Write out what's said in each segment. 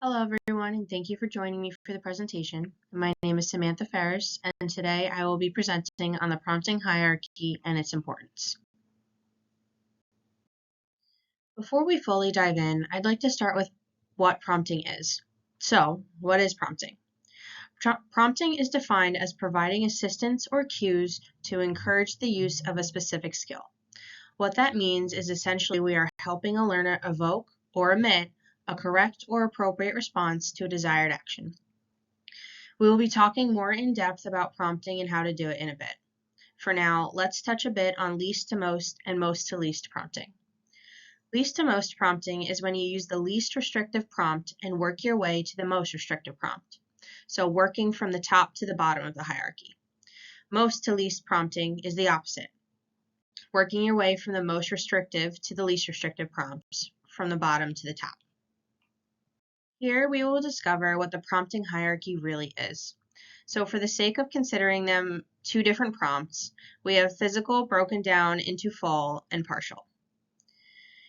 Hello everyone, and thank you for joining me for the presentation. My name is Samantha Ferris, and today I will be presenting on the prompting hierarchy and its importance. Before we fully dive in, I'd like to start with what prompting is. So, what is prompting? Prompting is defined as providing assistance or cues to encourage the use of a specific skill. What that means is essentially we are helping a learner evoke or emit a correct or appropriate response to a desired action. We will be talking more in depth about prompting and how to do it in a bit. For now, let's touch a bit on least to most and most to least prompting. Least to most prompting is when you use the least restrictive prompt and work your way to the most restrictive prompt. So working from the top to the bottom of the hierarchy. Most to least prompting is the opposite. Working your way from the most restrictive to the least restrictive prompts, from the bottom to the top. Here we will discover what the prompting hierarchy really is. So for the sake of considering them two different prompts, we have physical broken down into full and partial.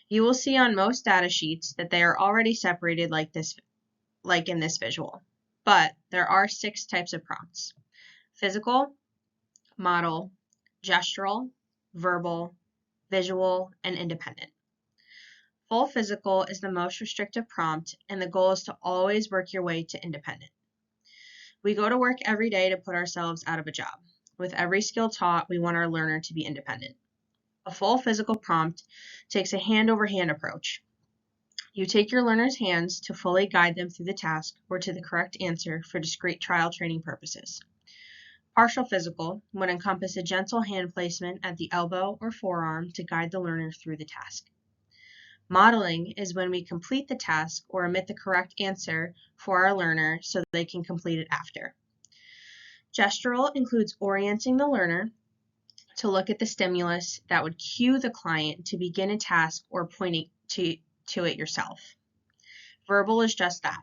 You will see on most data sheets that they are already separated like in this visual, but there are 6 types of prompts: physical, model, gestural, verbal, visual, and independent. Full physical is the most restrictive prompt, and the goal is to always work your way to independent. We go to work every day to put ourselves out of a job. With every skill taught, we want our learner to be independent. A full physical prompt takes a hand-over-hand approach. You take your learner's hands to fully guide them through the task or to the correct answer for discrete trial training purposes. Partial physical would encompass a gentle hand placement at the elbow or forearm to guide the learner through the task. Modeling is when we complete the task or omit the correct answer for our learner so they can complete it after. Gestural includes orienting the learner to look at the stimulus that would cue the client to begin a task or pointing to it yourself. Verbal is just that.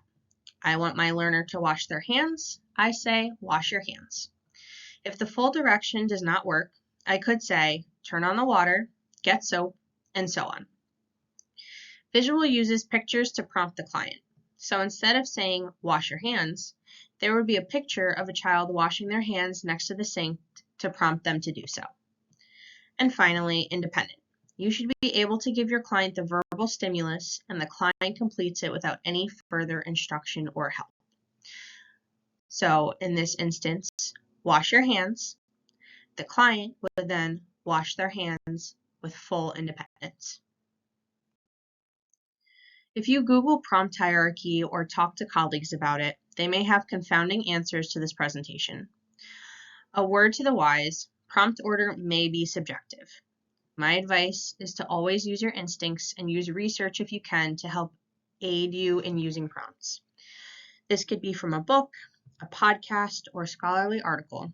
I want my learner to wash their hands. I say, wash your hands. If the full direction does not work, I could say, turn on the water, get soap, and so on. Visual uses pictures to prompt the client. So instead of saying, wash your hands, there would be a picture of a child washing their hands next to the sink to prompt them to do so. And finally, independent. You should be able to give your client the verbal stimulus, and the client completes it without any further instruction or help. So in this instance, wash your hands. The client would then wash their hands with full independence. If you Google prompt hierarchy or talk to colleagues about it, they may have confounding answers to this presentation. A word to the wise, prompt order may be subjective. My advice is to always use your instincts and use research if you can to help aid you in using prompts. This could be from a book, a podcast, or a scholarly article.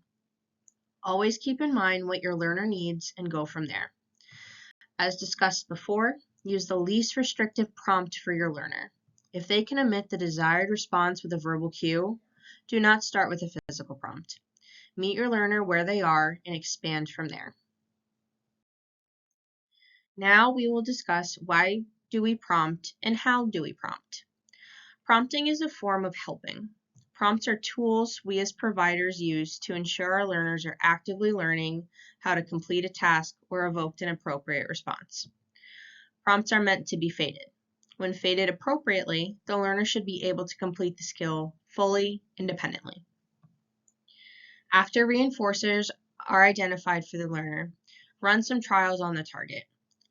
Always keep in mind what your learner needs and go from there. As discussed before, use the least restrictive prompt for your learner. If they can emit the desired response with a verbal cue, do not start with a physical prompt. Meet your learner where they are and expand from there. Now we will discuss why do we prompt and how do we prompt. Prompting is a form of helping. Prompts are tools we as providers use to ensure our learners are actively learning how to complete a task or evoke an appropriate response. Prompts are meant to be fated. When fated appropriately, the learner should be able to complete the skill fully, independently. After reinforcers are identified for the learner, run some trials on the target.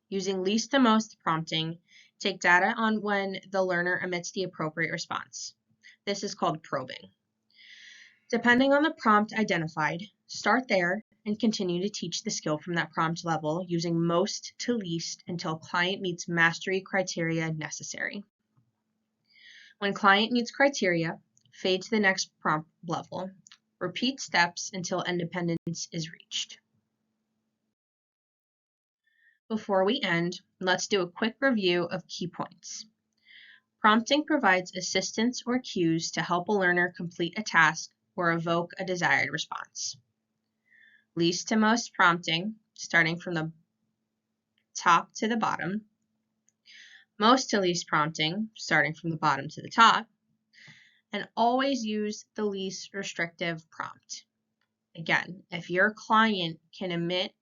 Using least to most prompting, take data on when the learner emits the appropriate response. This is called probing. Depending on the prompt identified, start there and continue to teach the skill from that prompt level using most to least until client meets mastery criteria necessary. When client meets criteria, fade to the next prompt level. Repeat steps until independence is reached. Before we end, let's do a quick review of key points. Prompting provides assistance or cues to help a learner complete a task or evoke a desired response. Least to most prompting, starting from the top to the bottom. Most to least prompting, starting from the bottom to the top. and always use the least restrictive prompt. Again, if your client can emit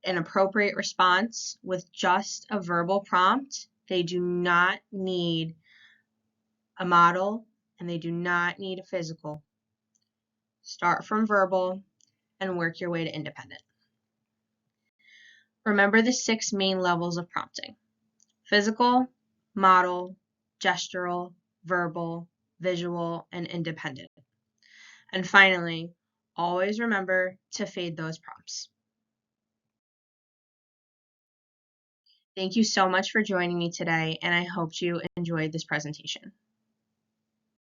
an appropriate response with just a verbal prompt, they do not need a model and they do not need a physical. Start from verbal and work your way to independent. Remember the 6 main levels of prompting: physical, model, gestural, verbal, visual, and independent. And finally, always remember to fade those prompts. Thank you so much for joining me today, and I hope you enjoyed this presentation.